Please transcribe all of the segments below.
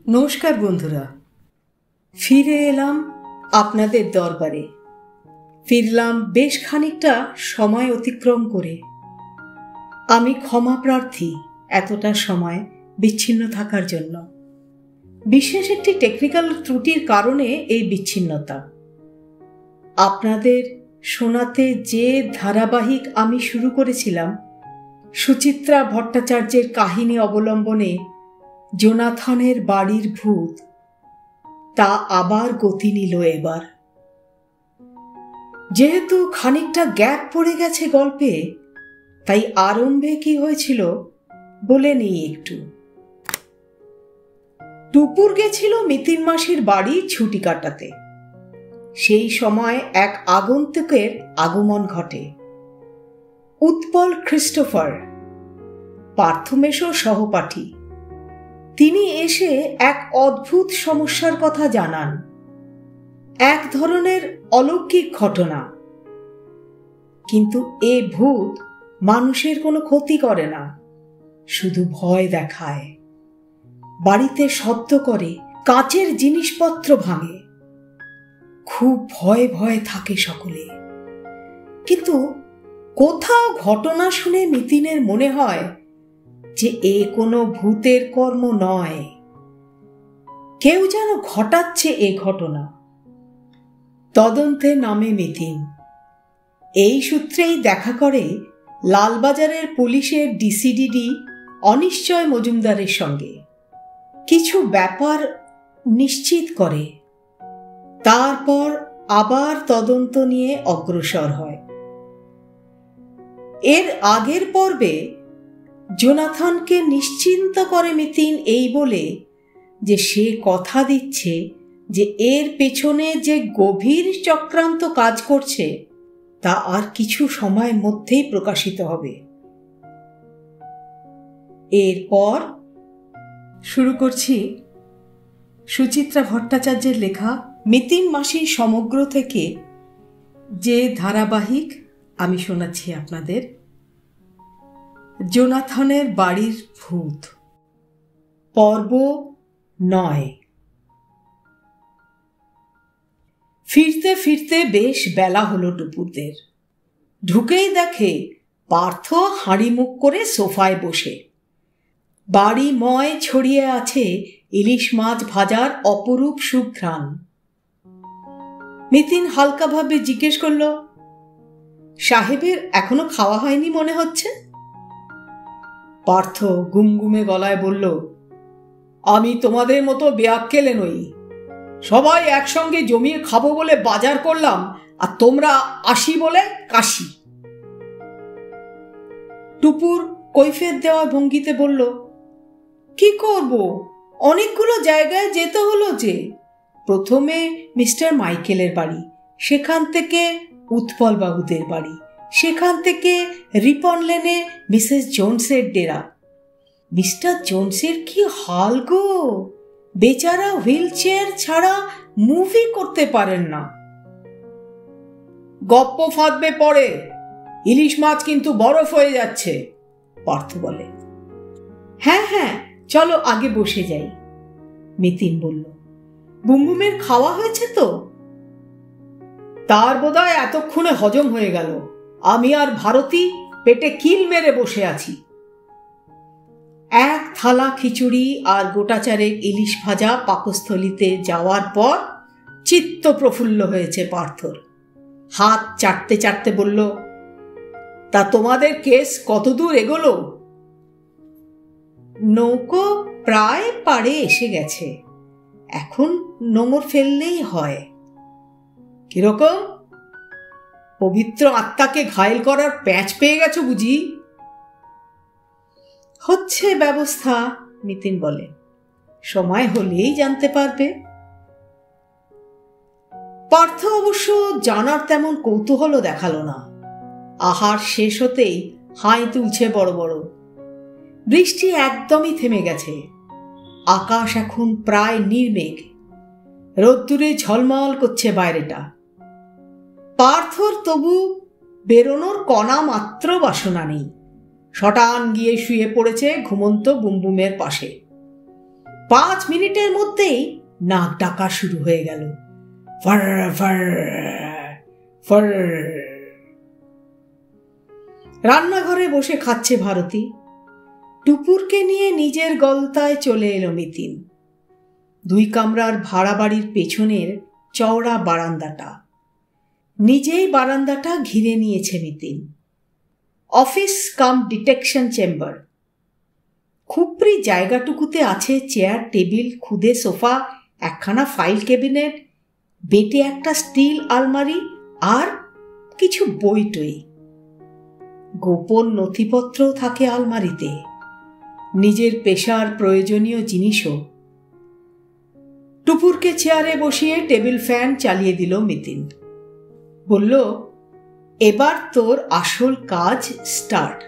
নমস্কার বন্ধুরা, ফিরে এলাম আপনাদের দরবারে। ফিরলাম বেশ খানিকটা সময় অতিক্রম করে। আমি ক্ষমা প্রার্থী এতটা সময় বিচ্ছিন্ন থাকার জন্য। বিশেষ একটি টেকনিক্যাল ত্রুটির কারণে এই বিচ্ছিন্নতা। আপনাদের শোনাতে যে ধারাবাহিক আমি শুরু করেছিলাম, সুচিত্রা ভট্টাচার্যের কাহিনী অবলম্বনে জোনাথনের বাড়ির ভূত, তা আবার গতি নিল এবার। যেহেতু খানিকটা গ্যাপ পড়ে গেছে গল্পে, তাই আরম্ভে কি হয়েছিল বলে নিই একটু। টুপুর গেছিল মিতিন মাসির বাড়ি ছুটি কাটাতে। সেই সময় এক আগন্তুকের আগমন ঘটে। উৎপল ক্রিস্টোফার, পার্থমেশর সহপাঠী। তিনি এসে এক অদ্ভুত সমস্যার কথা জানান। এক ধরনের অলৌকিক ঘটনা। কিন্তু এ ভূত মানুষের কোনো ক্ষতি করে না, শুধু ভয় দেখায়। বাড়িতে শব্দ করে, কাচের জিনিসপত্র ভাঙে। খুব ভয়ে ভয়ে থাকে সকলে। কিন্তু কোথাও ঘটনা শুনে মিতিনের মনে হয় যে এ কোনো ভূতের কর্ম নয়, কেউ যেন ঘটাচ্ছে এ ঘটনা। তদন্তে নামে মিতিন। এই সূত্রেই দেখা করে লালবাজারের পুলিশের ডিসিডিডি অনিশ্চয় মজুমদারের সঙ্গে। কিছু ব্যাপার নিশ্চিত করে, তারপর আবার তদন্ত নিয়ে অগ্রসর হয়। এর আগের পর্বে জোনাথনকে নিশ্চিন্ত করে মিতিন এই বলে যে সে কথা দিচ্ছে যে এর পেছনে যে গভীর চক্রান্ত কাজ করছে তা আর কিছু সময়ের মধ্যেই প্রকাশিত হবে। এরপর শুরু করছি সুচিত্রা ভট্টাচার্যের লেখা মিতিন মাসির সমগ্র থেকে যে ধারাবাহিক আমি শোনাচ্ছি আপনাদের, জোনাথনের বাড়ির ভূত, পর্ব 9। ফিরতে ফিরতে বেশ বেলা হলো টুপুরদের। ঢুকেই দেখে পার্থ হাঁড়ি মুখ করে সোফায় বসে। বাড়ি ময় ছড়িয়ে আছে ইলিশ মাছ ভাজার অপরূপ সুঘ্রাণ। মিতিন হালকাভাবে জিজ্ঞেস করল, সাহেবের এখনো খাওয়া হয়নি মনে হচ্ছে? পার্থ গুমগুমে গলায় বলল, আমি তোমাদের মতো বেয়াক্কেলে নই। সবাই একসঙ্গে জমিয়ে খাবো বলে বাজার করলাম, আর তোমরা আসি বলে কাশি। টুপুর কৈফিয়ত দেওয়া ভঙ্গিতে বলল, কি করব, অনেকগুলো জায়গায় যেতে হলো যে। প্রথমে মিস্টার মাইকেলের বাড়ি, সেখান থেকে উৎপল বাবুদের বাড়ি, সেখান থেকে রিপন লেনে মিসেস জোনসের ডেরা। মিস্টার জোনসের কি হাল গো, বেচারা হুইল চেয়ার ছাড়া মুভি করতে পারেন না। গপ্প ফাঁদবে পড়ে, ইলিশ মাছ কিন্তু বরফ হয়ে যাচ্ছে, পার্থ বলে। হ্যাঁ হ্যাঁ, চলো আগে বসে যাই, মিতিন বলল। বুমবুমের খাওয়া হয়েছে তো? তার বোধহয় এতক্ষণে হজম হয়ে গেল। আমি আর ভারতী পেটে কিল মেরে বসে আছি। এক থালা খিচুড়ি আর গোটাচারেক ইলিশ ভাজা পাকস্থলিতে যাওয়ার পর চিত্ত প্রফুল্ল হয়েছে পার্থর। হাত চাটতে চাটতে বলল, তা তোমাদের কেস কতদূর এগোলো? নৌকো প্রায় পাড়ে এসে গেছে, এখন নোঙর ফেললেই হয়। কিরকম? পবিত্র আত্মাকে ঘায়েল করার প্যাঁচ পেয়ে গেছো বুঝি? হচ্ছে ব্যবস্থা, মিতিন বলে। সময় হলেই জানতে পারবে। পার্থ অবশ্য জানার তেমন কৌতূহল দেখালো না। আহার শেষ হতেই হাই তুলছে বড় বড়। বৃষ্টি একদমই থেমে গেছে। আকাশ এখন প্রায় নির্মেঘ। রোদ্দুরে ঝলমল করছে বাইরেটা। পার্থর তবু বেরোনোর কণা মাত্র বাসনা নেই। শটান গিয়ে শুয়ে পড়েছে ঘুমন্ত বুমবুমের পাশে। 5 মিনিটের মধ্যেই নাক ডাকা শুরু হয়ে গেল। Far far far. রান্নাঘরে বসে খাচ্ছে ভারতী। টুপুরকে নিয়ে নিজের গলতায় চলে এলো মিতিন। 2 কামরার ভাড়া বাড়ির পেছনের চওড়া বারান্দাটা। নিজেই বারান্দাটা ঘিরে নিয়েছে মিতিন। Office cum detection chamber. খুপড়ি জায়গাটুকুতে আছে চেয়ার, টেবিল, খুদে সোফা, একখানা ফাইল ক্যাবিনেট, বেটে একটা স্টিল আলমারি আর কিছু বই টই। গোপন নথিপত্রও থাকে আলমারিতে, নিজের পেশার প্রয়োজনীয় জিনিসও। টুপুরকে চেয়ারে বসিয়ে টেবিল ফ্যান চালিয়ে দিল মিতিন। বলল, এবার তোর আসল কাজ স্টার্ট।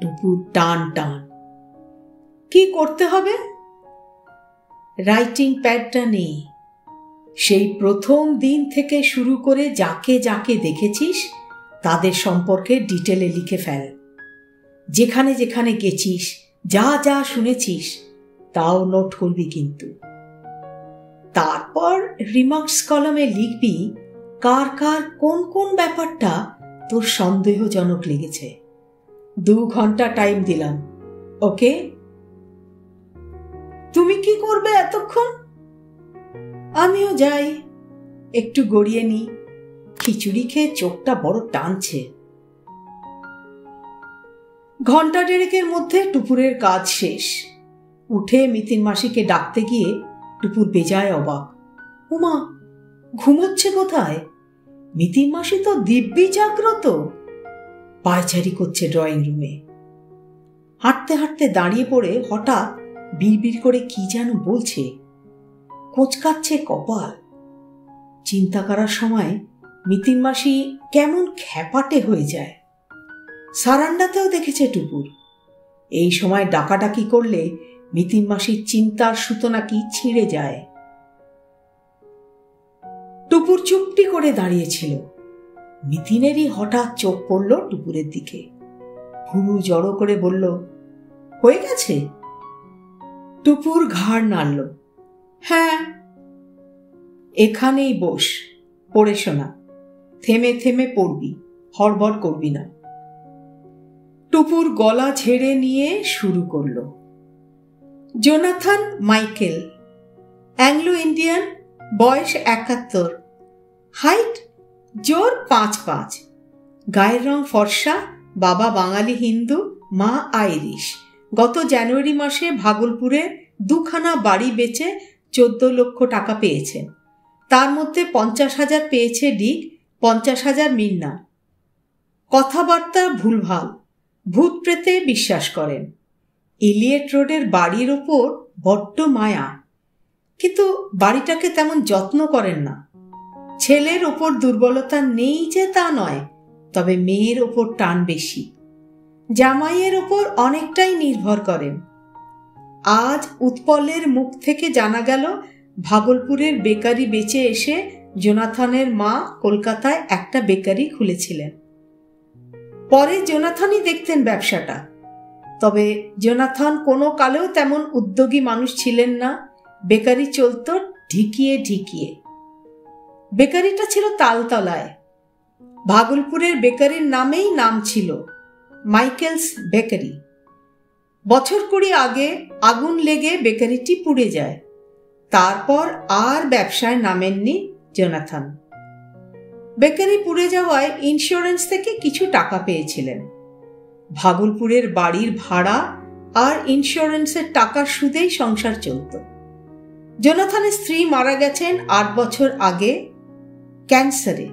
টুপুর টান টান। কি করতে হবে? রাইটিং প্যাডটা নেই। সেই প্রথম দিন থেকে শুরু করে যাকে যাকে দেখেছিস তাদের সম্পর্কে ডিটেলে লিখে ফেল। যেখানে যেখানে গেছিস, যা যা শুনেছিস তাও নোট করবি কিন্তু। তারপর রিমার্কস কলামে লিখবি কার কার কোন কোন ব্যাপারটা তোর সন্দেহজনক লেগেছে। 2 ঘন্টা টাইম দিলাম, ওকে? তুমি কি করবে এতক্ষণ? আমিও যাই, একটু গড়িয়ে নি। খিচুড়ি খেয়ে চোখটা বড় টানছে। ঘন্টা 1.5-এর মধ্যে টুপুরের কাজ শেষ। উঠে মিতিন মাসিকে ডাকতে গিয়ে টুপুর বেজায় অবাক। উমা, ঘুমোচ্ছে কোথায়? মিতিন মাসি তো দিব্যি জাগ্রত। পায়চারি করছে ড্রয়িং রুমে। হাঁটতে হাঁটতে দাঁড়িয়ে পড়ে হঠাৎ বিড়বিড় করে কি যেন বলছে। কোঁচকাচ্ছে কপাল। চিন্তা করার সময় মিতিন মাসি কেমন খ্যাপাটে হয়ে যায়। সারান্ডাতেও দেখেছে টুপুর। এই সময় ডাকাডাকি করলে মিতিন মাসির চিন্তার সুতো নাকি ছিঁড়ে যায়। টুপুর চুপটি করে দাঁড়িয়েছিল। মিতিনেরই হঠাৎ চোখ পড়ল টুপুরের দিকে। হুড়ু জড়ো করে বলল, হয়ে গেছে? টুপুর ঘাড় নাড়ল। হ্যাঁ। এখানেই বস, পড়ে শোনা। থেমে থেমে পড়বি, হড়বড় করবি না। টুপুর গলা ঝেড়ে নিয়ে শুরু করল। জোনাথন মাইকেল, অ্যাংলো ইন্ডিয়ান, বয়স 71, হাইট জোর 5'5", গায়ের রং ফর্সা, বাবা বাঙালি হিন্দু, মা আইরিশ। গত জানুয়ারি মাসে ভাগলপুরে 2খানা বাড়ি বেচে 14 লক্ষ টাকা পেয়েছেন। তার মধ্যে 50,000 পেয়েছে ডিক, 50,000 মিন্না। কথাবার্তা ভুলভাল, ভূত প্রেতে বিশ্বাস করেন। ইলিয়েট রোডের বাড়ির ওপর বড্ড মায়া, কিন্তু বাড়িটাকে তেমন যত্ন করেন না। ছেলের ওপর দুর্বলতা নেই যে তা নয়, তবে মেয়ের ওপর টান বেশি। জামাইয়ের ওপর অনেকটাই নির্ভর করেন। আজ উৎপলের মুখ থেকে জানা গেল ভাগলপুরের বেকারি বেচে এসে জোনাথনের মা কলকাতায় একটা বেকারি খুলেছিলেন। পরে জোনাথনই দেখতেন ব্যবসাটা। তবে জোনাথন কোনো কালেও তেমন উদ্যোগী মানুষ ছিলেন না। বেকারি চলত ঢিকিয়ে ঢিকিয়ে। বেকারিটা ছিল তালতলায়। ভাগলপুরের বেকারির নামেই নাম ছিল, মাইকেলস বেকারি। বছর 20 আগে আগুন লেগে বেকারিটি পুড়ে যায়। তারপর আর ব্যবসায় নামেননি জোনাথন। বেকারি পুড়ে যাওয়ায় ইন্স্যুরেন্স থেকে কিছু টাকা পেয়েছিলেন। ভাগলপুরের বাড়ির ভাড়া আর ইন্স্যুরেন্সের টাকার সুদেই সংসার চলত। জোনাথনের স্ত্রী মারা গেছেন 8 বছর আগে ক্যান্সারে।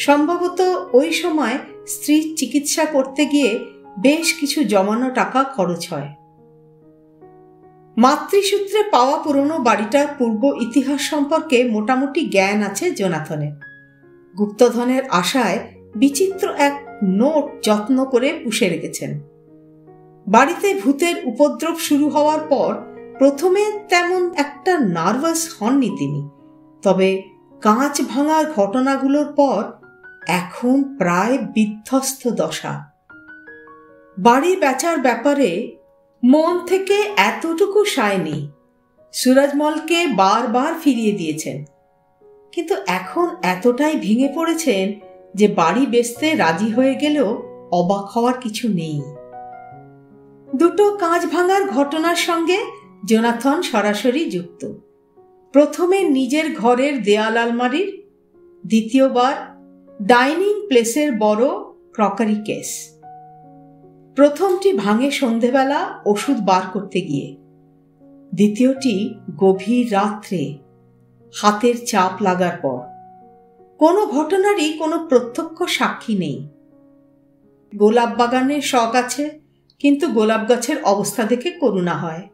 সম্ভবত ওই সময় স্ত্রীর চিকিৎসা করতে গিয়ে বেশ কিছু জমানো টাকা খরচ হয়। মাতৃসূত্রে পাওয়া পুরনো বাড়িটার পূর্ব ইতিহাস সম্পর্কে মোটামুটি জ্ঞান আছে জোনাথনের। গুপ্তধনের আশায় বিচিত্র এক নোট যত্ন করে পুষে রেখেছেন। বাড়িতে ভূতের উপদ্রব শুরু হওয়ার পর প্রথমে তেমন একটা নার্ভাস হননি তিনি, তবে কাঁচ ভাঙার ঘটনাগুলোর পর এখন প্রায় বিধ্বস্ত দশা। বাড়ি বেচার ব্যাপারে মন থেকে এতটুকু সায় নেই। সুরজমলকে বারবার ফিরিয়ে দিয়েছেন, কিন্তু এখন এতটাই ভেঙে পড়েছেন যে বাড়ি বেচতে রাজি হয়ে গেলেও অবাক হওয়ার কিছু নেই। দুটো কাঁচ ভাঙার ঘটনার সঙ্গে জোনাথন সরাসরি যুক্ত। প্রথমে নিজের ঘরের দেয়াল আলমারির, দ্বিতীয়বার ডাইনিং প্লেসের বড় ক্রকারি কেস। প্রথমটি ভাঙে সন্ধেবেলা ওষুধ বার করতে গিয়ে, দ্বিতীয়টি গভীর রাত্রে হাতের চাপ লাগার পর। কোনো ঘটনারই কোনো প্রত্যক্ষ সাক্ষী নেই। গোলাপ বাগানের শখ আছে, কিন্তু গোলাপ গাছের অবস্থা দেখে করুণা হয়,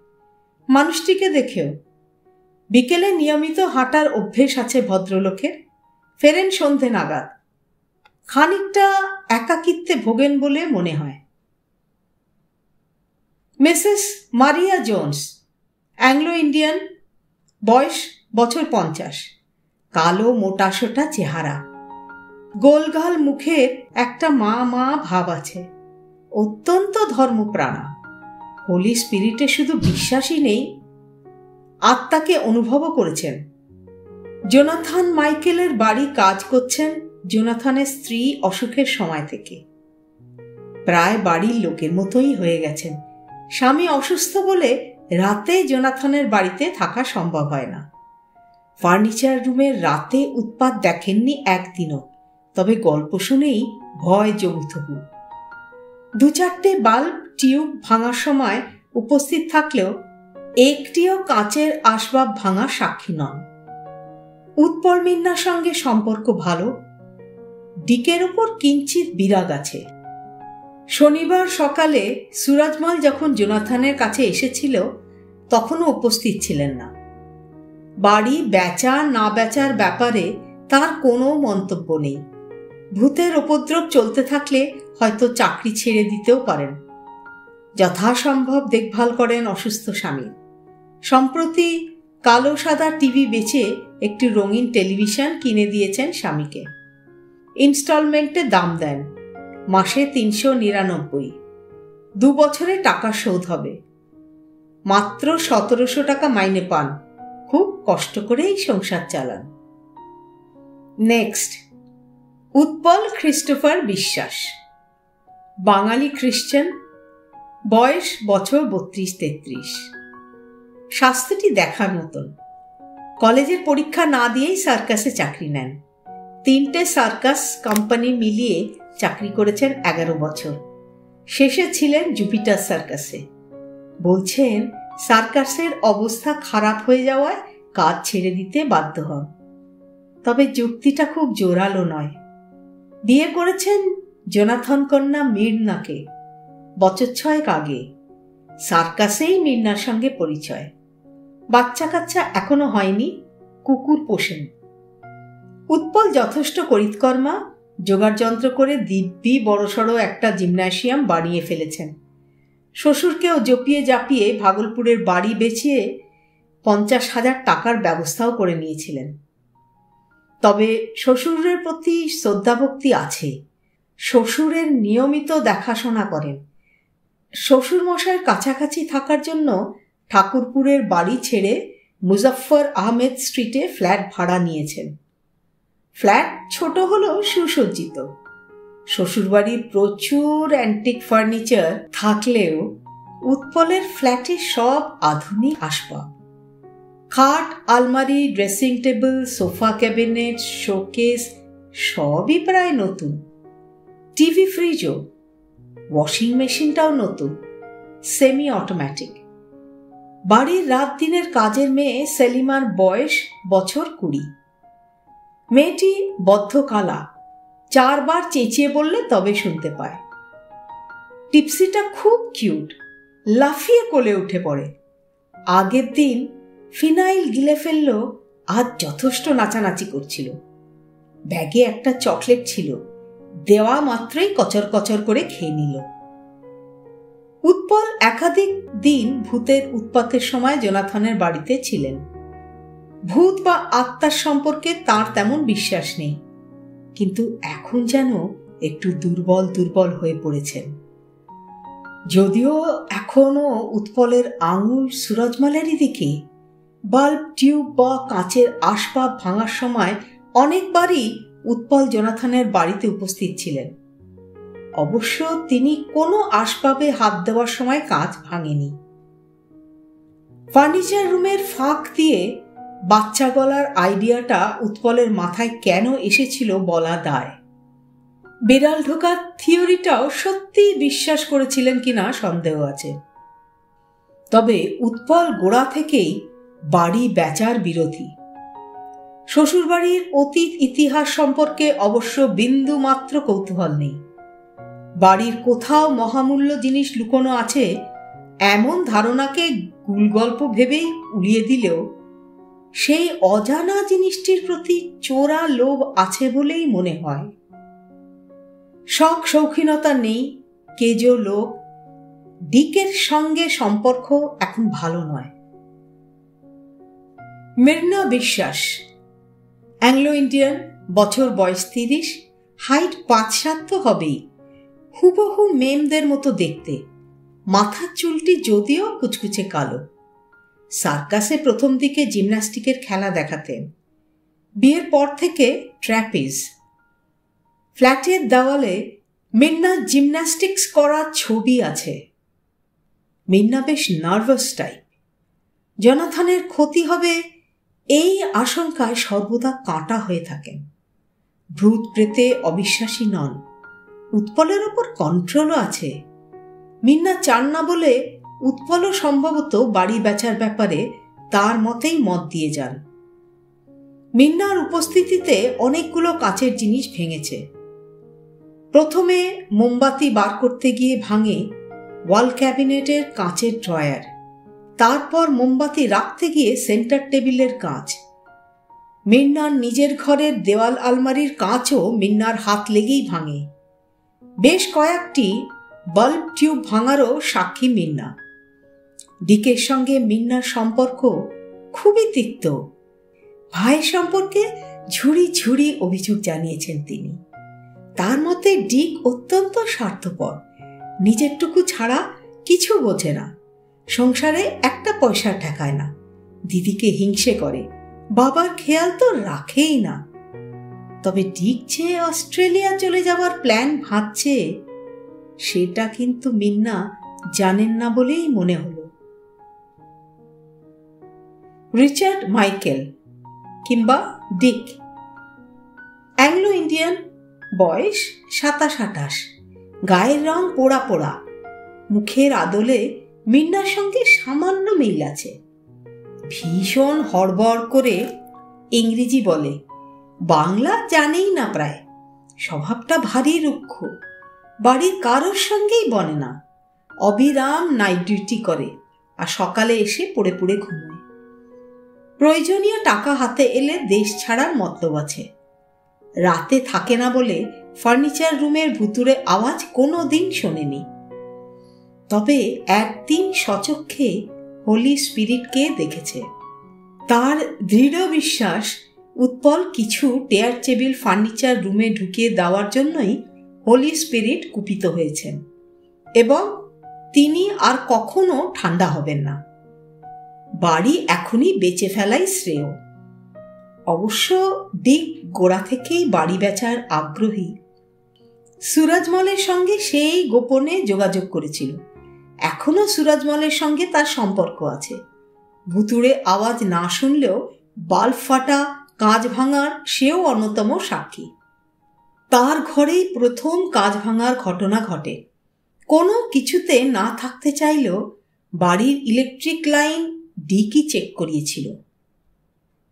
মানুষটিকে দেখেও। বিকেলে নিয়মিত হাঁটার অভ্যেস আছে ভদ্রলোকের, ফেরেন সন্ধে নাগাদ। খানিকটা একাকিত্বে ভোগেন বলে মনে হয়। মিসেস মারিয়া জোন্স, অ্যাংলো ইন্ডিয়ান, বয়স বছর 50, কালো মোটাসোটা চেহারা, গোলগাল মুখের একটা মা মা ভাব আছে, অত্যন্ত ধর্মপ্রাণা। হোলি স্পিরিটে শুধু বিশ্বাসই নেই, আত্মাকে অনুভবও করেছেন। জোনাথন মাইকেলের বাড়ি কাজ করছেন জোনাথনের স্ত্রী অসুখের সময় থেকে। প্রায় বাড়ির লোকের মতোই হয়ে গেছেন। স্বামী অসুস্থ বলে রাতে জোনাথনের বাড়িতে থাকা সম্ভব হয় না। ফার্নিচার রুমের রাতে উৎপাত দেখেননি একদিনও, তবে গল্প শুনেই ভয় জমুথবু। 2-4টে বাল্ব টিউব ভাঙার সময় উপস্থিত থাকলেও একটিও কাঁচের আসবাব ভাঙা সাক্ষী নন। উৎপল মিন্নার সঙ্গে সম্পর্ক ভালো, ডিকের উপর কিঞ্চিত বিরাগ আছে। শনিবার সকালে সুরজমল যখন জোনাথনের কাছে এসেছিল তখনও উপস্থিত ছিলেন না। বাড়ি বেচা না বেচার ব্যাপারে তার কোনো মন্তব্য নেই। ভূতের উপদ্রব চলতে থাকলে হয়তো চাকরি ছেড়ে দিতেও পারেন। যথাসম্ভব দেখভাল করেন অসুস্থ স্বামী। সম্প্রতি কালো সাদা টিভি বেচে একটি রঙিন টেলিভিশন কিনে দিয়েছেন স্বামীকে। ইনস্টলমেন্টে দাম দেন, মাসে 399। 2 বছরে টাকা শোধ হবে। মাত্র 1700 টাকা মাইনে পান। খুব কষ্ট করেই সংসার চালান। নেক্সট, উৎপল ক্রিস্টোফার বিশ্বাস, বাঙালি খ্রিস্টান, বয়স বছর 32-33। স্বাস্থ্যটি দেখার মতন। কলেজের পরীক্ষা না দিয়েই সার্কাসে চাকরি নেন। 3টে সার্কাস কোম্পানি মিলিয়ে চাকরি করেছেন 11 বছর। শেষে ছিলেন জুপিটার সার্কাসে। বলছেন সার্কাসের অবস্থা খারাপ হয়ে যাওয়ায় কাজ ছেড়ে দিতে বাধ্য হন। তবে যুক্তিটা খুব জোরালো নয়। বিয়ে করেছেন জোনাথন কন্যা মির্নাকে বছর 6 আগে। সার্কাসেই মির্নার সঙ্গে পরিচয়। বাচ্চা কাচ্চা এখনো হয়নি, কুকুর পোষেন। উৎপল যথেষ্ট করিতকর্মা, জোগাড় যন্ত্র করে দিব্যি বড়সড় একটা জিমন্যাসিয়াম বানিয়ে ফেলেছেন। শ্বশুরকেও জপিয়ে জাপিয়ে ভাগলপুরের বাড়ি বেচিয়ে 50,000 টাকার ব্যবস্থাও করে নিয়েছিলেন। তবে শ্বশুরের প্রতি শ্রদ্ধাভক্তি আছে। শ্বশুরের নিয়মিত দেখাশোনা করেন। শ্বশুরমশাইয়ের কাছাকাছি থাকার জন্য ঠাকুরপুরের বাড়ি ছেড়ে মুজফ্ফর আহমেদ স্ট্রিটে ফ্ল্যাট ভাড়া নিয়েছেন। ফ্ল্যাট ছোট হলেও সুসজ্জিত। শ্বশুরবাড়ির প্রচুর অ্যান্টিক ফার্নিচার থাকলেও উৎপলের ফ্ল্যাটে সব আধুনিক আসবাব। খাট, আলমারি, dressing table, sofa cabinet, showcase সবই প্রায় নতুন। টিভি, ফ্রিজও, ওয়াশিং মেশিনটাও নতুন, সেমি অটোমেটিক। বাড়ির রাত দিনের কাজের মেয়ে সেলিমার বয়স বছর 20। মেয়েটি বদ্ধ কালা, 4 বার চেঁচিয়ে বললে তবে শুনতে পায়। টিপসিটা খুব কিউট, লাফিয়ে কোলে উঠে পড়ে। আগের দিন ফিনাইল গিলে ফেলল, আজ যথেষ্ট নাচানাচি করছিল। ব্যাগে একটা চকলেট ছিল, দেওয়া মাত্রই কচর কচর করে খেয়ে নিল। উৎপল একাধিক দিন ভূতের উৎপাতের সময় জোনাথনের বাড়িতে ছিলেন। ভূত বা আত্মার সম্পর্কে তার তেমন বিশ্বাস নেই, কিন্তু এখন যেন একটু দুর্বল দুর্বল হয়ে পড়েছেন। যদিও এখনো উৎপলের আঙুল সুরজমালেরই দিকে, বাল্ব, টিউব বা কাঁচের আসবাব ভাঙার সময় অনেকবারই উৎপল জোনাথনের বাড়িতে উপস্থিত ছিলেন। অবশ্য তিনি কোনো আসবাবে হাত দেওয়ার সময় কাঁচ ভাঙেনি। ফার্নিচার রুমের ফাঁক দিয়ে বাচ্চা গলার আইডিয়াটা উৎপলের মাথায় কেন এসেছিল বলা দায়। বেড়াল ঢোকার থিওরিটাও সত্যি বিশ্বাস করেছিলেন কিনা সন্দেহ আছে। তবে উৎপল গোড়া থেকেই বাড়ি বেচার বিরোধী। শ্বশুরবাড়ির অতীত ইতিহাস সম্পর্কে অবশ্য বিন্দু মাত্র কৌতূহল নেই। বাড়ির কোথাও মহামূল্য জিনিস লুকোনো আছে এমন ধারণাকে গুলগল্প ভেবেই উড়িয়ে দিলেও সেই অজানা জিনিসটির প্রতি চোরা লোভ আছে বলেই মনে হয়। শখ শৌখিনতা নেই, কেজো লোক। ডিকের সঙ্গে সম্পর্ক এখন ভালো নয়। মৃণা বিশ্বাস, অ্যাংলো ইন্ডিয়ান, বছর বয়স 30, হাইট 5-7 তো হবেই, হুবহু মেমদের মতো দেখতে। মাথার চুলটি যদিও কুচকুচে কালো। সার্কাসে প্রথম দিকে জিমন্যাস্টিকের খেলা দেখাতেন, বিয়ের পর থেকে ট্র্যাপিজ। ফ্ল্যাটের দেওয়ালে মৃণার জিমন্যাস্টিক্স করা ছবি আছে। মৃণা বেশ নার্ভাস টাইপ। জোনাথনের ক্ষতি হবে এই আশঙ্কায় সর্বদা কাঁটা হয়ে থাকেন। ভূত প্রেতে অবিশ্বাসী নন, উৎপলের ওপর কন্ট্রোলও আছে। মৃণা চান না বলে উৎপলও সম্ভবত বাড়ি বেচার ব্যাপারে তার মতেই মত দিয়ে যান। মৃণার উপস্থিতিতে অনেকগুলো কাঁচের জিনিস ভেঙেছে। প্রথমে মোমবাতি বার করতে গিয়ে ভাঙে ওয়াল ক্যাবিনেটের কাঁচের ড্রয়ার, তারপর মোমবাতি রাখতে গিয়ে সেন্টার টেবিলের কাঁচ। মৃণার নিজের ঘরের দেওয়াল আলমারির কাঁচও মৃণার হাত লেগেই ভাঙে। বেশ কয়েকটি বাল্ব টিউব ভাঙারও সাক্ষী মৃণা। ডিকের সঙ্গে মৃণার সম্পর্ক খুবই তিক্ত। ভাইয়ের সম্পর্কে ঝুড়ি ঝুড়ি অভিযোগ জানিয়েছেন তিনি। তার মতে ডিক অত্যন্ত স্বার্থপর, নিজেরটুকু ছাড়া কিছু বোঝে না, সংসারে একটা পয়সা ঠেকায় না, দিদিকে হিংসে করে, বাবার খেয়াল তো রাখেই না। তবে ডিক যে অস্ট্রেলিয়া চলে যাওয়ার প্ল্যান ভাবছে সেটা কিন্তু মৃণা জানেন না বলেই মনে হলো। রিচার্ড মাইকেল কিংবা ডিক, অ্যাংলো ইন্ডিয়ান, বয়স 27-28, গায়ের রং পোড়া পোড়া, মুখের আদলে মৃণার সঙ্গে সামান্য মিল আছে। ভীষণ হড়বড় করে ইংরেজি বলে, বাংলা জানেই না প্রায়। স্বভাবটা ভারী রুক্ষ, বাড়ির কারোর সঙ্গেই বনে না। অবিরাম নাইট ডিউটি করে আর সকালে এসে পড়ে পড়ে ঘুমোয়। প্রয়োজনীয় টাকা হাতে এলে দেশ ছাড়ার মতলব আছে। রাতে থাকে না বলে ফার্নিচার রুমের ভুতুড়ে আওয়াজ কোনো দিন শোনেনি। তবে একদিন সচক্ষে হোলি স্পিরিটকে দেখেছে। তার দৃঢ় বিশ্বাস উৎপল কিছু টেয়ার টেবিল ফার্নিচার রুমে ঢুকিয়ে দেওয়ার জন্যই হোলি স্পিরিট কুপিত হয়েছেন এবং তিনি আর কখনো ঠান্ডা হবেন না। বাড়ি এখনই বেচে ফেলাই শ্রেয়। অবশ্য ডিক গোড়া থেকেই বাড়ি বেচার আগ্রহী। সুরজমলের সঙ্গে সেই গোপনে যোগাযোগ করেছিল। এখনো সুরজমলের সঙ্গে তার সম্পর্ক আছে। ভুতুড়ে আওয়াজ না শুনলেও বাল্ব ফাটা, কাঁচ ভাঙার সেও অন্যতম সাক্ষী। তার ঘরেই প্রথম কাঁচ ভাঙার ঘটনা ঘটে। কোনো কিছুতে না থাকতে চাইলেও বাড়ির ইলেকট্রিক লাইন ডিকই চেক করিয়েছিল।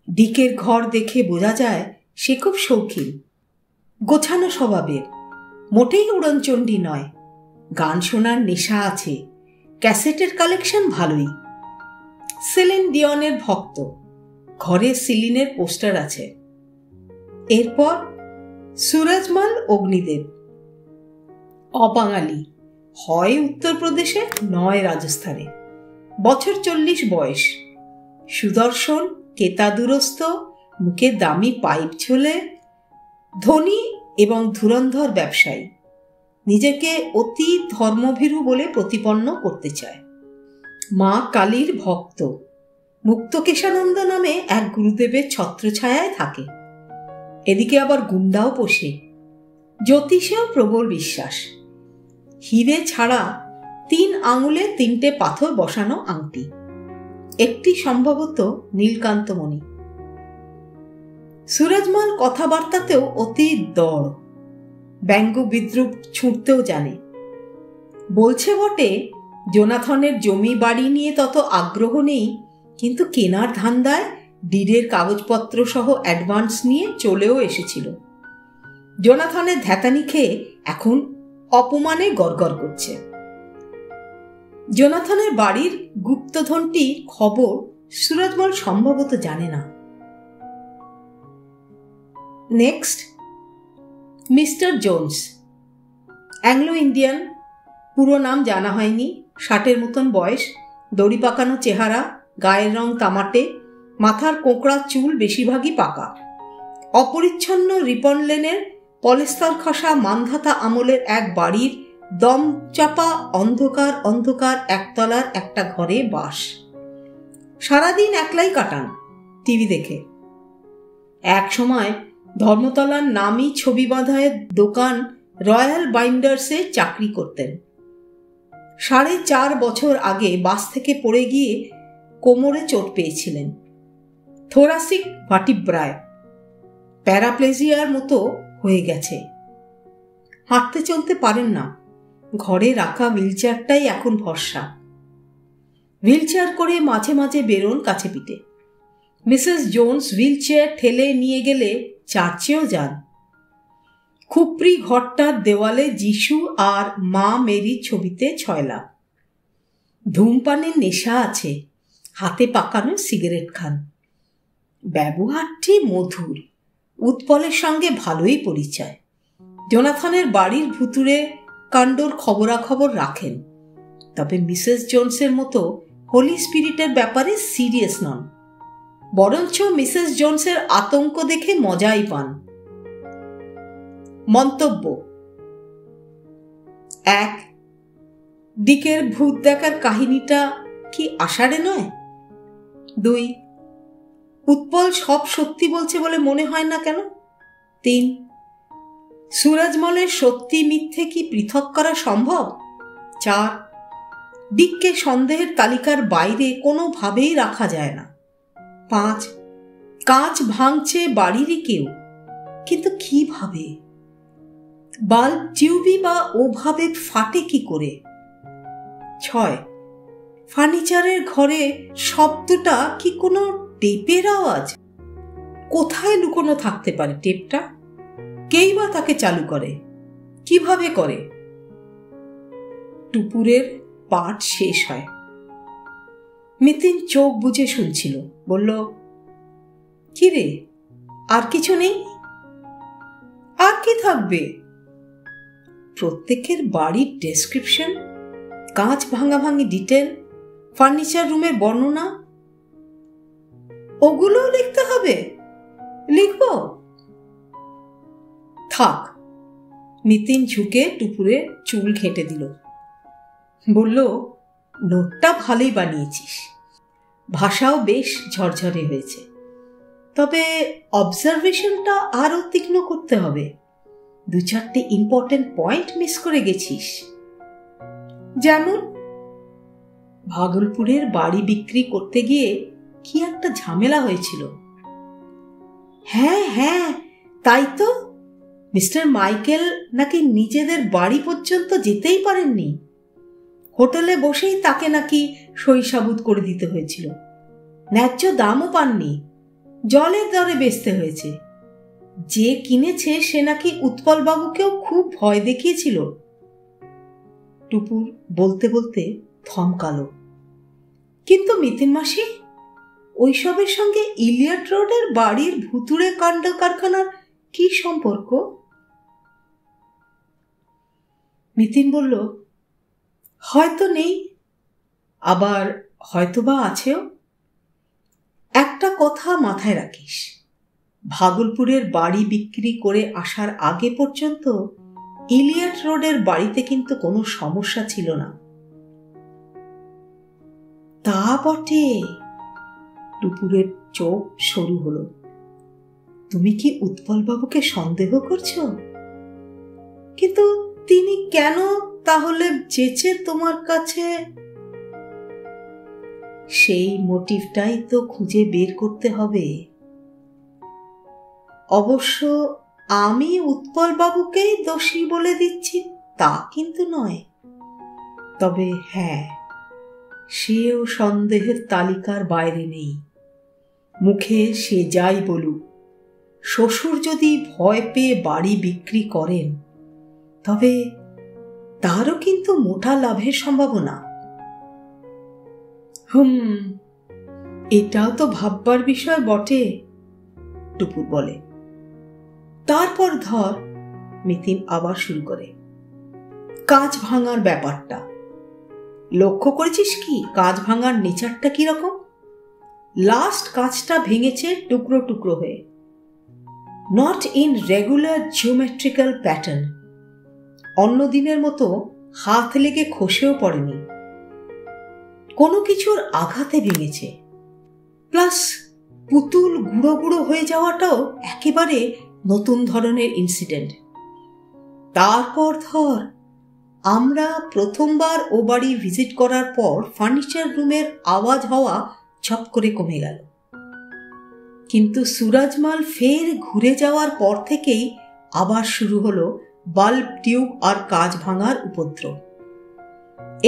ডিকের ঘর দেখে বোঝা যায় সে খুব শৌখিন, গোছানো স্বভাবের, মোটেই উড়নচণ্ডী নয়। গান শোনার নেশা আছে, ক্যাসেটের কালেকশন ভালোই। সেলিন ডিয়নের ভক্ত, ঘরে সিলিনের পোস্টার আছে। এরপর সুরজমাল অগ্নিদেব, অবাঙালি, হয় উত্তরপ্রদেশে নয় রাজস্থানে, বছর 40 বয়স, সুদর্শন, কেতাদুরস্ত, মুখে দামি পাইপ ছোলে, ধনী এবং ধুরন্ধর ব্যবসায়ী। নিজেকে অতি ধর্মভীরু বলে প্রতিপন্ন করতে চায়। মা কালীর ভক্ত, মুক্তকেশানন্দ নামে এক গুরুদেবের ছত্রছায়ায় থাকে। এদিকে আবার গুন্ডাও পোষে। জ্যোতিষেও প্রবল বিশ্বাস। হিরে ছাড়া 3 আঙুলে 3টে পাথর বসানো আংটি, একটি সম্ভবত নীলকান্তমণি। সুরজমাল কথাবার্তাতেও অতি দড়, ব্যঙ্গ বিদ্রুপ ছুঁড়তেও জানে। বলছে বটে জোনাথনের জমি বাড়ি নিয়ে তত আগ্রহ নেই, কিন্তু কেনার ধান্দায় ডিডের কাগজপত্র সহ অ্যাডভান্স নিয়ে চলেও এসেছিল। জোনাথনের ধ্যাতানি খেয়ে এখন অপমানে গড়গড় করছে। জোনাথনের বাড়ির গুপ্তধনটি খবর সুরজমাল সম্ভবত জানে না। Next, mister Jones, Anglo Indian, পুরো নাম জানা হয়নি, 60-এর মতন বয়স, দড়ি পাকানো চেহারা, গায়ের রং তামাটে, মাথার কোঁকড়া চুল বেশিরভাগই পাকা, অপরিচ্ছন্ন রিপন লেনের পলেস্তর খসা মানধাতা আমলের এক বাড়ির দম চাপা অন্ধকার অন্ধকার একতলার একটা ঘরে বাস। সারাদিন একলাই কাটান টিভি দেখে। এক সময় ধর্মতলার নামী ছবি বাঁধায় দোকান রয়্যাল বাইন্ডার্সে চাকরি করতেন। 4.5 বছর আগে বাস থেকে পড়ে গিয়ে কোমরে চোট পেয়েছিলেন। থোরাসিক ভার্টিব্রায়, প্যারাপ্লেজিয়ার মতো হয়ে গেছে। হাঁটতে চলতে পারেন না। ঘরে রাখা হুইলচেয়ারটাই এখন ভরসা। হুইলচেয়ার করে মাঝে মাঝে বেরোন কাছে পিঠে। মিসেস জোন্স হুইলচেয়ার ঠেলে নিয়ে গেলে চার্চেও যান। খুপড়ি ঘরটার দেওয়ালে যিশু আর মা মেরির ছবিতে ছয়লা। ধূমপানের নেশা আছে, হাতে পাকানো সিগারেট খান। ব্যবহারটি মধুর, উৎপলের সঙ্গে ভালোই পরিচয়। জোনাথনের বাড়ির ভুতুরে কাণ্ডর খবরাখবর রাখেন, তবে মিসেস জোন্সের মতো হোলি স্পিরিটের ব্যাপারে সিরিয়াস নন। বরঞ্চ মিসেস জোন্সের আতঙ্ক দেখে মজাই পান। মন্তব্য: 1. ডিকের ভূত দেখার কাহিনীটা কি আষাঢ়ে নয়? 2. উৎপল সব সত্যি বলছে বলে মনে হয় না কেন? 3. সুরজমলের সত্যি মিথ্যে কি পৃথক করা সম্ভব? 4. ডিককে সন্দেহের তালিকার বাইরে কোনোভাবেই রাখা যায় না। 5. কাঁচ ভাঙছে বাড়িরই কেউ, কিন্তু কিভাবে? বাল্ব টিউবই বা ওভাবে ফাটে কি করে? 6. ফার্নিচারের ঘরে শব্দটা কি কোনো টেপের আওয়াজ? কোথায় লুকোনো থাকতে পারে টেপটা? কেই বা তাকে চালু করে? কিভাবে করে? টুপুরের পাঠ শেষ হয়। মিতিন চোখ বুজে শুনছিল। বলল, কি রে, আর কিছু নেই? আর কি থাকবে? প্রত্যেকের বাড়ির ডেসক্রিপশন, কাঁচ ভাঙাভাঙি ডিটেল, ফার্নিচার রুমের বর্ণনা, ওগুলো লিখতে হবে? লিখব? থাক। নিতিন ঝুঁকে টুপুরে চুল ঘেঁটে দিল। বলল, নোটটা ভালোই বানিয়েছিস, ভাষাও বেশ ঝরঝরে হয়েছে, তবে অবজারভেশনটা আরও তীক্ষ্ণ করতে হবে। 2-4টে ইম্পর্টেন্ট পয়েন্ট মিস করে গেছিস। যেমন, ভাগলপুরের বাড়ি বিক্রি করতে গিয়ে কি একটা ঝামেলা হয়েছিল। হ্যাঁ হ্যাঁ, তাই তো। মিস্টার মাইকেল নাকি নিজেদের বাড়ি পর্যন্ত যেতেই পারেননি। হোটেলে বসেই তাকে নাকি সই সাবুত করে দিতে হয়েছিল। ন্যায্য দামও পাননি, জলের দরে বেচতে হয়েছে। যে কিনেছে সে নাকি উৎপল বাবুকেও খুব ভয় দেখিয়েছিল। টুপুর বলতে বলতে থমকালো। কিন্তু মিতিন মাসি, ওইসবের সঙ্গে ইলিয়ট রোডের বাড়ির ভুতুড়ে কাণ্ড কারখানার কি সম্পর্ক? মিতিন বলল, হয়তো নেই, আবার হয়তোবা আছেও। একটা কথা মাথায় রাখিস, ভাগলপুরের বাড়ি বিক্রি করে আসার আগে পর্যন্ত ইলিয়ট রোডের বাড়িতে কিন্তু কোনো সমস্যা ছিল না। তা বটে। টুপুরের চোখ সরু হলো। তুমি কি উৎপলবাবুকে সন্দেহ করছো? কিন্তু তিনি কেন তাহলে যেচে তোমার কাছে? সেই মোটিভটাই তো খুঁজে বের করতে হবে। অবশ্য আমি উৎপলবাবুকেই দোষী বলে দিচ্ছি তা কিন্তু নয়। তবে হ্যাঁ, সেও সন্দেহের তালিকার বাইরে নেই। মুখে সে যাই বলুক, শ্বশুর যদি ভয় পেয়ে বাড়ি বিক্রি করেন তবে তারও কিন্তু মোটা লাভের সম্ভাবনা। এটাও তো ভাববার বিষয় বটে, টুপুর বলে। তারপর ধর, মিতিন আবার শুরু করে, কাঁচ ভাঙার ব্যাপারটা লক্ষ্য করেছিস কি? কাঁচ ভাঙার নেচারটা কিরকম? লাস্ট কাঁচটা ভেঙেছে টুকরো টুকরো হয়ে, not in regular geometrical pattern. অন্য দিনের মতো হাত লেগে খসেও পড়েনি, কোনো কিছুর আঘাতে ভেঙেছে। প্লাস পুতুল গুঁড়ো গুঁড়ো হয়ে যাওয়াটাও একেবারে নতুন ধরনের ইনসিডেন্ট। তারপর ধর, আমরা প্রথমবার ও বাড়ি ভিজিট করার পর ফার্নিচার রুমের আওয়াজ হওয়া ঝপ করে কমে গেল, কিন্তু সুরাজমাল ফের ঘুরে যাওয়ার পর থেকেই আবার শুরু হলো বাল্ব টিউব আর কাঁচ ভাঙার উপদ্রব।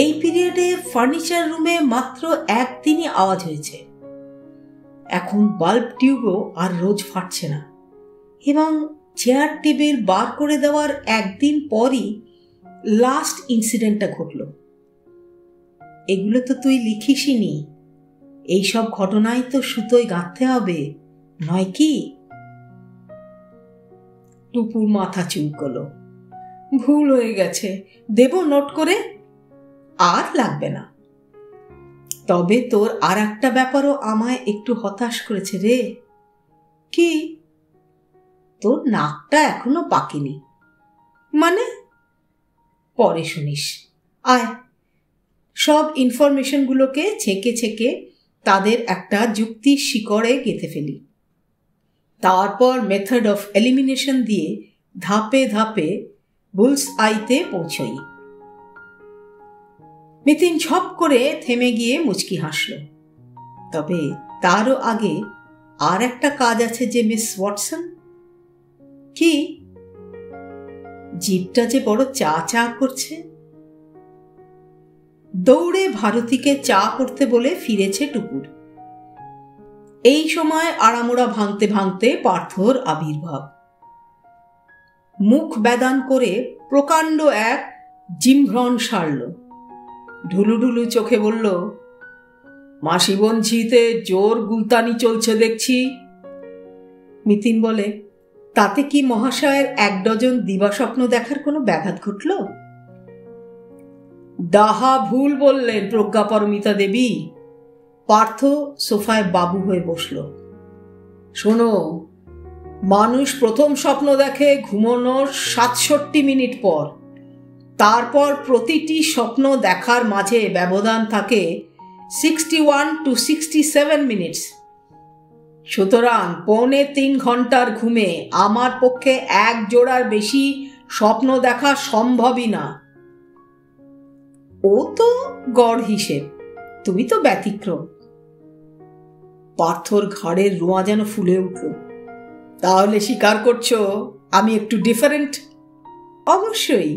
এই পিরিয়ডে ফার্নিচার রুমে মাত্র একদিনই আওয়াজ হয়েছে। এখন বাল্ব টিউবও আর রোজ ফাটছে না, এবং চেয়ার টেবিল বার করে দেওয়ার একদিন পরই লাস্ট ইনসিডেন্টটা ঘটল। এগুলো তো তুই লিখিসই নি। এইসব ঘটনাই তো সুতোয় গাঁথতে হবে, নয় কি? টুপুর মাথা চুলকল। ভুল হয়ে গেছে, দেব নোট করে। আর লাগবে না। তবে তোর আর একটা ব্যাপারও আমায় একটু হতাশ করেছে রে। কি? তোর নাকটা এখনো পাকেনি। মানে? পরে শুনিস। আয়, সব ইনফরমেশনগুলোকে ছেঁকে ছেঁকে তাদের একটা যুক্তির শিকড়ে গেঁথে ফেলি। তারপর মেথড অফ এলিমিনেশন দিয়ে ধাপে ধাপে বুলস আইতে পৌঁছই। মিতিন ঝপ করে থেমে গিয়ে মুচকি হাসল। তবে তারও আগে আর একটা কাজ আছে যে মিস ওয়াটসন। কি? জিভটা যে বড় চা চা করছে। দৌড়ে ভারতীকে চা করতে বলে ফিরেছে টুকুর। এই সময় আড়ামোড়া ভাঙতে ভাঙতে পার্থর আবির্ভাব। মুখ বেদান করে প্রকাণ্ড এক জিমভ্রণ সারল। ঢুলুঢুলু চোখে বলল, মাসিবঞ্ঝিতে জোর গুলতানি চলছে দেখছি। মিতিন বলে, তাতে কি মহাশয়ের 1 ডজন দিবাস্বপ্ন দেখার কোনো ব্যাঘাত ঘটল? ডাহা ভুল বললেন প্রজ্ঞাপরমিতা দেবী। পার্থ সোফায় বাবু হয়ে বসল। শোনো, মানুষ প্রথম স্বপ্ন দেখে ঘুমানোর 67 মিনিট পর। তারপর প্রতিটি স্বপ্ন দেখার মাঝে ব্যবধান থাকে 61 to 67 মিনিটস। সুতরাং 2.25 ঘন্টার ঘুমে আমার পক্ষে 1 জোড়ার বেশি স্বপ্ন দেখা সম্ভবই না। ও তো গড় হিসেব, তুমি তো ব্যতিক্রম। পার্থর ঘাড়ের রোঁয়া যেন ফুলে উঠল। তাহলে স্বীকার করছো আমি একটু ডিফারেন্ট? অবশ্যই,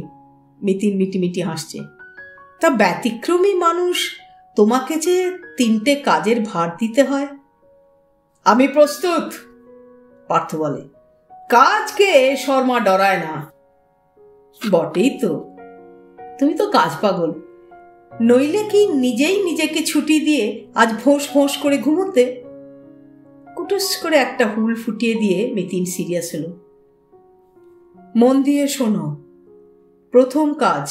মিতিন মিটিমিটি হাসছে। তা ব্যতিক্রমী মানুষ তোমাকে যে 3টে কাজের ভার দিতে হয়। আমি প্রস্তুত, পার্থ বলে। কাজকে শর্মা ডরায় না। বটেই তো, তুমি তো কাজ পাগল। নইলে কি নিজেই নিজেকে ছুটি দিয়ে আজ ভোঁস ভোঁস করে ঘুমোতে? কুটুস করে একটা হুল ফুটিয়ে দিয়ে মিতিন সিরিয়াস হলো। মন দিয়ে শোনো। প্রথম কাজ,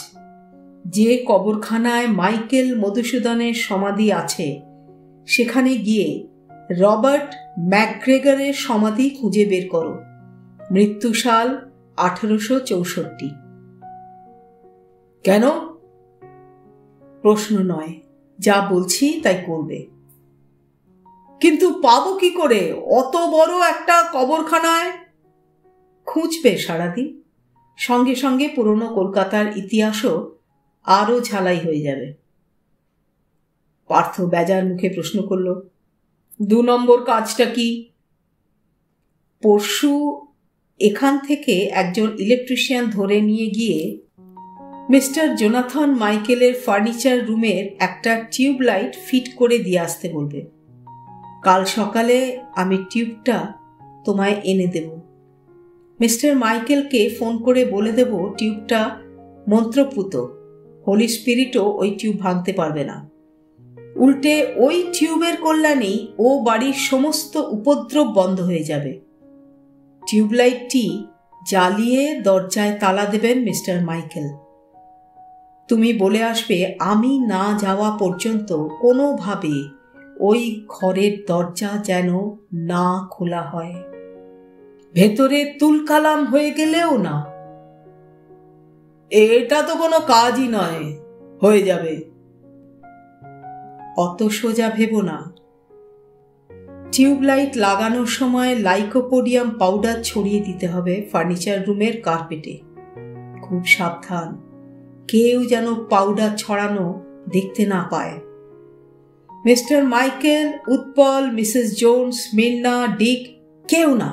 যে কবরখানায় মাইকেল মধুসূদনের সমাধি আছে সেখানে গিয়ে রবার্ট ম্যাকগ্রেগরের সমাধি খুঁজে বের করো। মৃত্যুসাল 1864। কেন? প্রশ্ন নয়, যা বলছি তাই করবে। কিন্তু পাবো কি করে অত বড় একটা কবরখানায়? খুঁজবে সারাদিন, সঙ্গে সঙ্গে পুরনো কলকাতার ইতিহাসও আরো ঝালাই হয়ে যাবে। পার্থ বেজার মুখে প্রশ্ন করল, 2 নম্বর কাজটা কি? পরশু এখান থেকে একজন ইলেকট্রিশিয়ান ধরে নিয়ে গিয়ে মিস্টার জোনাথন মাইকেলের ফার্নিচার রুমের একটা টিউব লাইট ফিট করে দিয়ে আসতে বলবে। কাল সকালে আমি টিউবটা তোমায় এনে দেব। মিস্টার মাইকেলকে ফোন করে বলে দেব টিউবটা মন্ত্রপুত, হোলি স্পিরিটও ওই টিউব ভাঙতে পারবে না। উল্টে ওই টিউবের কল্যাণেই ও বাড়ির সমস্ত উপদ্রব বন্ধ হয়ে যাবে। টিউবলাইটটি জ্বালিয়ে দরজায় তালা দেবেন মিস্টার মাইকেল। তুমি বলে আসবে আমি না যাওয়া পর্যন্ত কোনোভাবে ওই ঘরের দরজা যেন না খোলা হয়, ভেতরে তুলকালাম হয়ে গেলেও না। এটা তো কোনো কাজই নয়, হয়ে যাবে। অত সোজা ভেবো না। টিউবলাইট লাগানোর সময় লাইকোপোডিয়াম পাউডার ছড়িয়ে দিতে হবে ফার্নিচার রুমের কার্পেটে। খুব সাবধান, কেউ যেন পাউডার ছড়ানো দেখতে না পায়। Mister Michael, Utpal, missus Jones, Myrna, Dick, কেউ না।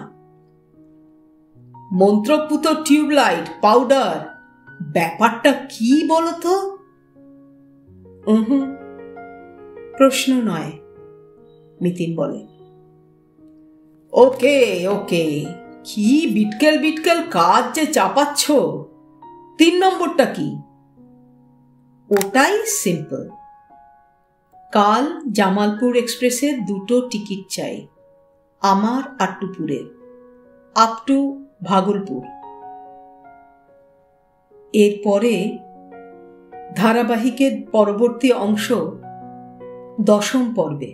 মন্ত্রপুত টিউবলাইট, পাউডার, ব্যাপারটা কি বলতো? প্রশ্ন নয়, মিতিন বলে। ওকে ওকে, কি বিটকেল বিটকেল কাজ যে চাপাচ্ছ। 3 নম্বরটা কি? ওটাই সিম্পল। কাল জামালপুর এক্সপ্রেসের 2টো টিকিট চাই, আমার আর টুপুরের, আপ টু ভাগলপুর। এরপরে ধারাবাহিকের পরবর্তী অংশ 10ম পর্বে।